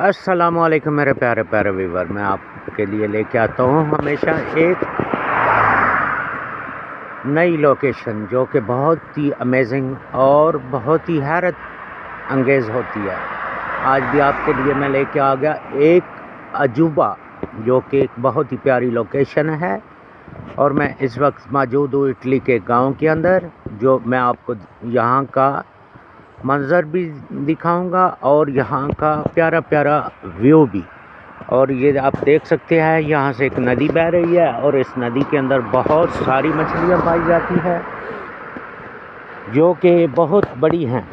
अस्सलामुअलैकुम मेरे प्यारे प्यारे व्यूवर। मैं आपके लिए लेके आता हूँ हमेशा एक नई लोकेशन जो कि बहुत ही अमेजिंग और बहुत ही हैरत अंगेज़ होती है। आज भी आपके लिए मैं लेके आ गया एक अजूबा जो कि एक बहुत ही प्यारी लोकेशन है। और मैं इस वक्त मौजूद हूँ इटली के गांव के अंदर, जो मैं आपको यहाँ का मंज़र भी दिखाऊंगा और यहाँ का प्यारा प्यारा व्यू भी। और ये आप देख सकते हैं यहाँ से एक नदी बह रही है और इस नदी के अंदर बहुत सारी मछलियाँ पाई जाती है जो कि बहुत बड़ी हैं।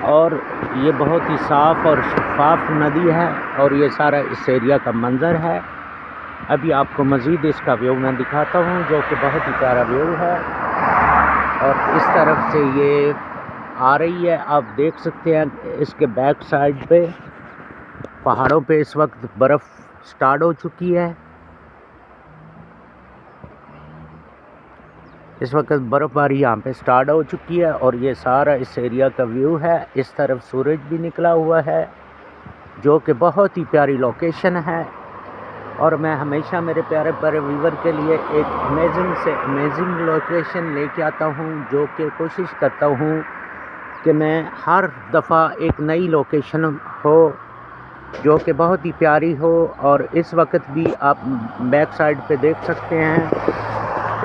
और ये बहुत ही साफ़ और शफाफ नदी है और ये सारा इस एरिया का मंज़र है। अभी आपको मज़ीद इसका व्यू मैं दिखाता हूँ जो कि बहुत ही प्यारा व्यू है। और इस तरफ से ये आ रही है, आप देख सकते हैं इसके बैक साइड पे पहाड़ों पे इस वक्त बर्फ़ स्टार्ट हो चुकी है। इस वक्त बर्फ़बारी यहाँ पे स्टार्ट हो चुकी है और ये सारा इस एरिया का व्यू है। इस तरफ सूरज भी निकला हुआ है जो कि बहुत ही प्यारी लोकेशन है। और मैं हमेशा मेरे प्यारे प्यारे व्यूवर के लिए एक अमेजिंग से अमेजिंग लोकेशन लेके आता हूँ, जो कि कोशिश करता हूँ कि मैं हर दफ़ा एक नई लोकेशन हो जो कि बहुत ही प्यारी हो। और इस वक्त भी आप बैक साइड पे देख सकते हैं,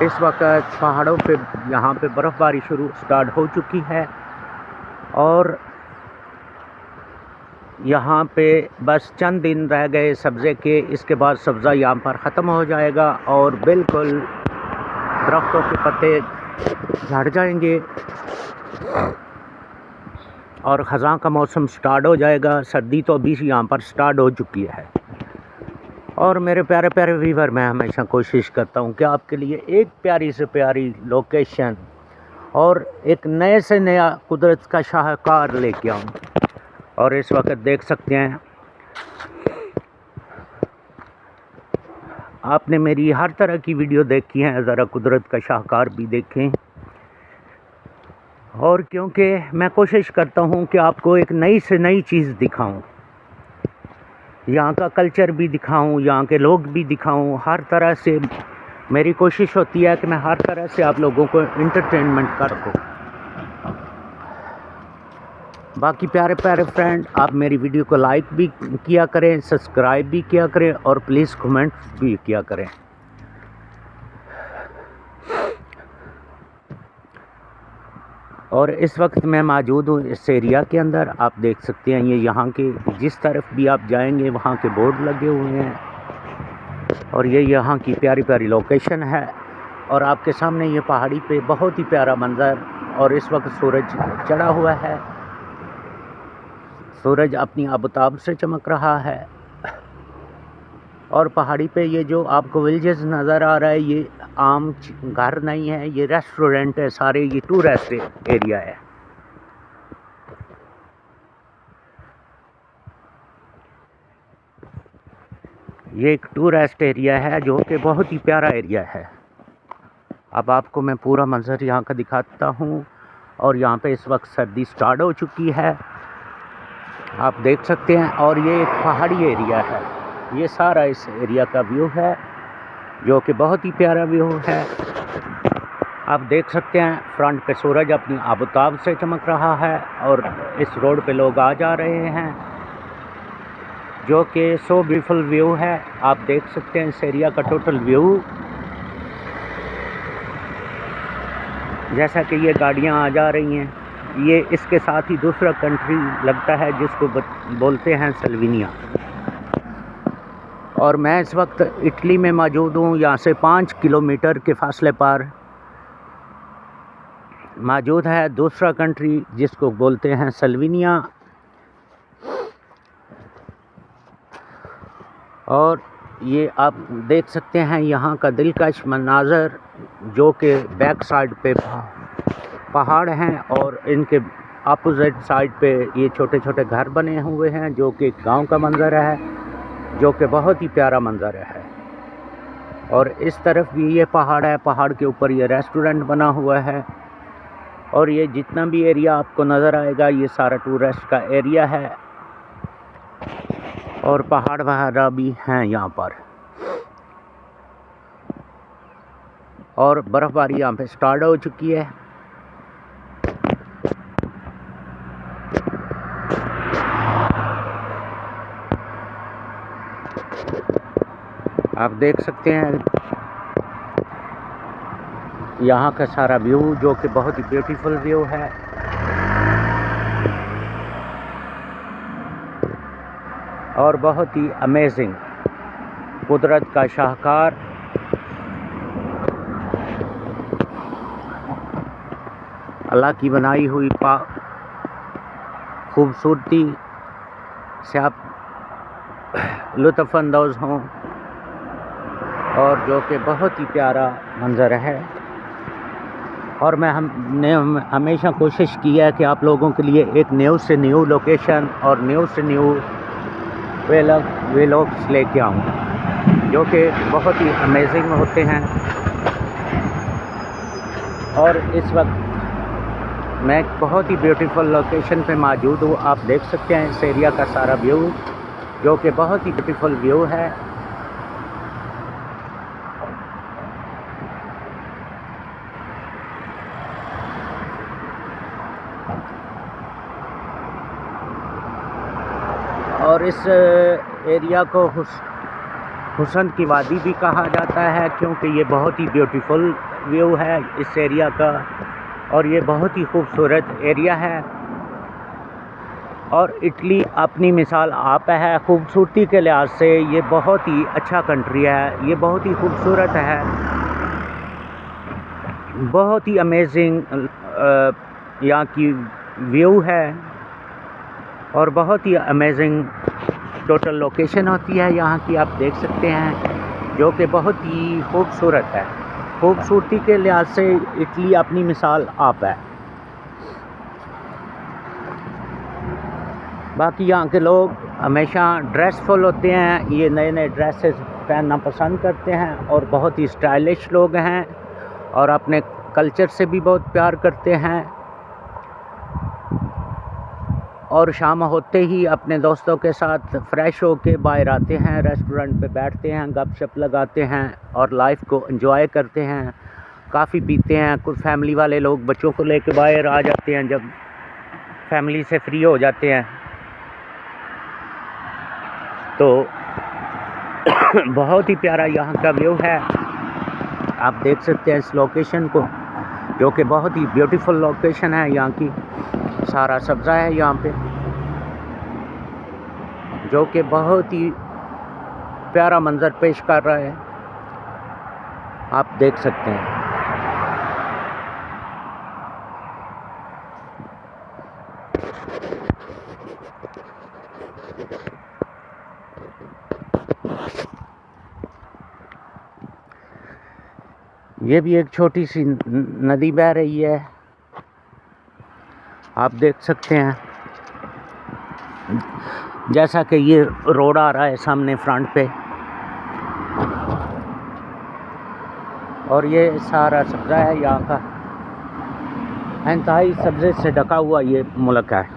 इस वक्त पहाड़ों पे यहाँ पे बर्फ़बारी स्टार्ट हो चुकी है और यहाँ पे बस चंद दिन रह गए सब्ज़े के। इसके बाद सब्ज़ा यहाँ पर ख़त्म हो जाएगा और बिल्कुल दरख्तों के पत्ते झड़ जाएंगे और ख़ज़ां का मौसम स्टार्ट हो जाएगा। सर्दी तो अभी यहाँ पर स्टार्ट हो चुकी है। और मेरे प्यारे प्यारे व्यूवर, मैं हमेशा कोशिश करता हूँ कि आपके लिए एक प्यारी से प्यारी लोकेशन और एक नए से नया कुदरत का शाहकार लेके आऊँ। और इस वक्त देख सकते हैं आपने मेरी हर तरह की वीडियो देखी है, ज़रा कुदरत का शाहकार भी देखें। और क्योंकि मैं कोशिश करता हूं कि आपको एक नई से नई चीज़ दिखाऊं, यहाँ का कल्चर भी दिखाऊं, यहाँ के लोग भी दिखाऊं। हर तरह से मेरी कोशिश होती है कि मैं हर तरह से आप लोगों को इंटरटेनमेंट कर सकूं। बाकी प्यारे प्यारे फ्रेंड, आप मेरी वीडियो को लाइक भी किया करें, सब्सक्राइब भी किया करें और प्लीज़ कमेंट भी किया करें। और इस वक्त मैं मौजूद हूँ इस एरिया के अंदर। आप देख सकते हैं ये यहाँ के जिस तरफ भी आप जाएंगे वहाँ के बोर्ड लगे हुए हैं और ये यहाँ की प्यारी प्यारी लोकेशन है। और आपके सामने ये पहाड़ी पे बहुत ही प्यारा मंज़र। और इस वक्त सूरज चढ़ा हुआ है, सूरज अपनी आबताब से चमक रहा है। और पहाड़ी पे ये जो आपको विलेजेस नज़र आ रहा है, ये आम घर नहीं है, ये रेस्टोरेंट है सारे, ये टूरिस्ट एरिया है। ये एक टूरिस्ट एरिया है जो कि बहुत ही प्यारा एरिया है। अब आपको मैं पूरा मंजर यहाँ का दिखाता हूँ। और यहाँ पे इस वक्त सर्दी स्टार्ट हो चुकी है, आप देख सकते हैं। और ये एक पहाड़ी एरिया है, ये सारा इस एरिया का व्यू है जो कि बहुत ही प्यारा व्यू है। आप देख सकते हैं फ्रंट पे सूरज अपनी आबताब से चमक रहा है और इस रोड पे लोग आ जा रहे हैं जो कि सो ब्यूटीफुल व्यू है। आप देख सकते हैं इस एरिया का टोटल व्यू, जैसा कि ये गाड़ियाँ आ जा रही हैं। ये इसके साथ ही दूसरा कंट्री लगता है जिसको बोलते हैं स्लोवेनिया। और मैं इस वक्त इटली में मौजूद हूँ। यहाँ से 5 किलोमीटर के फासले पर मौजूद है दूसरा कंट्री जिसको बोलते हैं स्लोवेनिया। और ये आप देख सकते हैं यहाँ का दिलकश मनाज़र जो कि बैक साइड पे पहाड़ हैं और इनके अपोजिट साइड पे ये छोटे छोटे घर बने हुए हैं जो कि गांव का मंज़र है, जो कि बहुत ही प्यारा मंज़र है। और इस तरफ भी ये पहाड़ है, पहाड़ के ऊपर ये रेस्टोरेंट बना हुआ है और ये जितना भी एरिया आपको नज़र आएगा ये सारा टूरिस्ट का एरिया है और पहाड़ वगैरह भी हैं यहाँ पर, और बर्फ़बारी यहाँ पे स्टार्ट हो चुकी है। आप देख सकते हैं यहाँ का सारा व्यू, जो कि बहुत ही ब्यूटीफुल व्यू है। और बहुत ही अमेजिंग कुदरत का शाहकार। अल्लाह की बनाई हुई खूबसूरती से आप लुत्फ़ अंदोज़ हों, और जो कि बहुत ही प्यारा मंज़र है। और हमने हमेशा कोशिश की है कि आप लोगों के लिए एक न्यू से न्यू लोकेशन और न्यू से न्यू व्लॉग्स लेके आऊँ, जो कि बहुत ही अमेजिंग होते हैं। और इस वक्त मैं एक बहुत ही ब्यूटीफुल लोकेशन पे मौजूद हूँ। आप देख सकते हैं इस एरिया का सारा व्यू, जो कि बहुत ही ब्यूटीफुल व्यू है। और इस एरिया को हुस्न की वादी भी कहा जाता है, क्योंकि ये बहुत ही ब्यूटीफुल व्यू है इस एरिया का, और ये बहुत ही खूबसूरत एरिया है। और इटली अपनी मिसाल आप है, खूबसूरती के लिहाज से ये बहुत ही अच्छा कंट्री है, ये बहुत ही खूबसूरत है, बहुत ही अमेजिंग यहाँ की व्यू है, और बहुत ही अमेजिंग टोटल लोकेशन होती है यहाँ की। आप देख सकते हैं, जो कि बहुत ही खूबसूरत है। खूबसूरती के लिहाज से इटली अपनी मिसाल आप है। बाकी यहाँ के लोग हमेशा ड्रेसफुल होते हैं, ये नए नए ड्रेसेस पहनना पसंद करते हैं, और बहुत ही स्टाइलिश लोग हैं, और अपने कल्चर से भी बहुत प्यार करते हैं। और शाम होते ही अपने दोस्तों के साथ फ्रेश होके बाहर आते हैं, रेस्टोरेंट पे बैठते हैं, गपशप लगाते हैं और लाइफ को एंजॉय करते हैं, काफ़ी पीते हैं। कुछ फैमिली वाले लोग बच्चों को लेके बाहर आ जाते हैं जब फैमिली से फ्री हो जाते हैं, तो बहुत ही प्यारा यहाँ का व्यू है। आप देख सकते हैं इस लोकेशन को, जो कि बहुत ही ब्यूटीफुल लोकेशन है यहाँ की। सारा सब्ज़ा है यहाँ पे, जो कि बहुत ही प्यारा मंज़र पेश कर रहा है। आप देख सकते हैं। ये भी एक छोटी सी नदी बह रही है, आप देख सकते हैं। जैसा कि ये रोड आ रहा है सामने फ्रंट पे, और ये सारा सब्ज़ा है यहाँ का, इंतहाई सब्ज़े से ढका हुआ ये मुल्क है।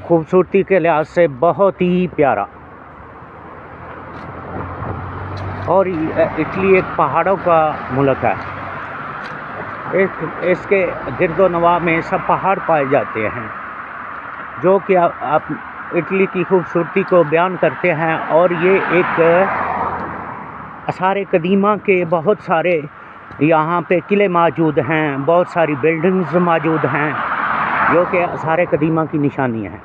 खूबसूरती के लिहाज से बहुत ही प्यारा। और इटली एक पहाड़ों का मुल्क है। इसके गिरदो नवाह में सब पहाड़ पाए जाते हैं, जो कि आप इटली की खूबसूरती को बयान करते हैं। और ये एक आसार कदीमा के बहुत सारे यहाँ पे किले मौजूद हैं, बहुत सारी बिल्डिंग्स मौजूद हैं, जो कि आसार कदीमा की निशानी है।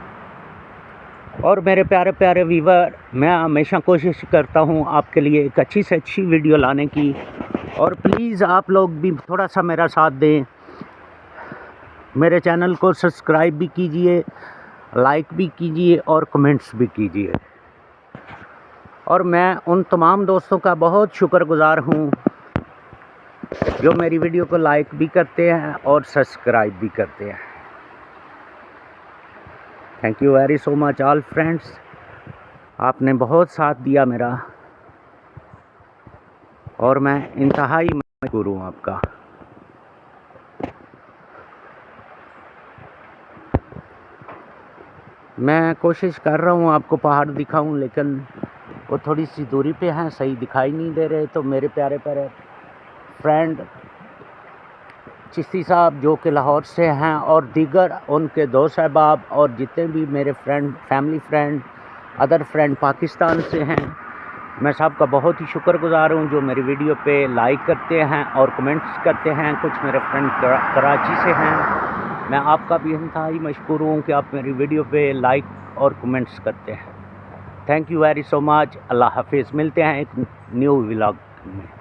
और मेरे प्यारे प्यारे व्यूवर, मैं हमेशा कोशिश करता हूँ आपके लिए एक अच्छी से अच्छी वीडियो लाने की, और प्लीज़ आप लोग भी थोड़ा सा मेरा साथ दें। मेरे चैनल को सब्सक्राइब भी कीजिए, लाइक भी कीजिए और कमेंट्स भी कीजिए। और मैं उन तमाम दोस्तों का बहुत शुक्रगुज़ार हूँ जो मेरी वीडियो को लाइक भी करते हैं और सब्सक्राइब भी करते हैं। Thank you very so much all friends, आपने बहुत साथ दिया मेरा, और मैं इंतहाई मशकूर हूँ आपका। मैं कोशिश कर रहा हूँ आपको पहाड़ दिखाऊं, लेकिन वो थोड़ी सी दूरी पे हैं, सही दिखाई नहीं दे रहे। तो मेरे प्यारे प्यारे फ्रेंड चिश्ती साहब जो कि लाहौर से हैं, और दीगर उनके दोस्त अहबाब और जितने भी मेरे friend, family friend, other friend Pakistan से हैं, मैं सबका बहुत ही शुक्रगुजार हूँ जो मेरी वीडियो पे लाइक करते हैं और कमेंट्स करते हैं। कुछ मेरे फ्रेंड कराची से हैं, मैं आपका भी इंतहाई मशकूर हूँ कि आप मेरी वीडियो पे लाइक और कमेंट्स करते हैं। Thank you very so much. अल्लाह हाफिज़। मिलते हैं एक न्यू व्लॉग में।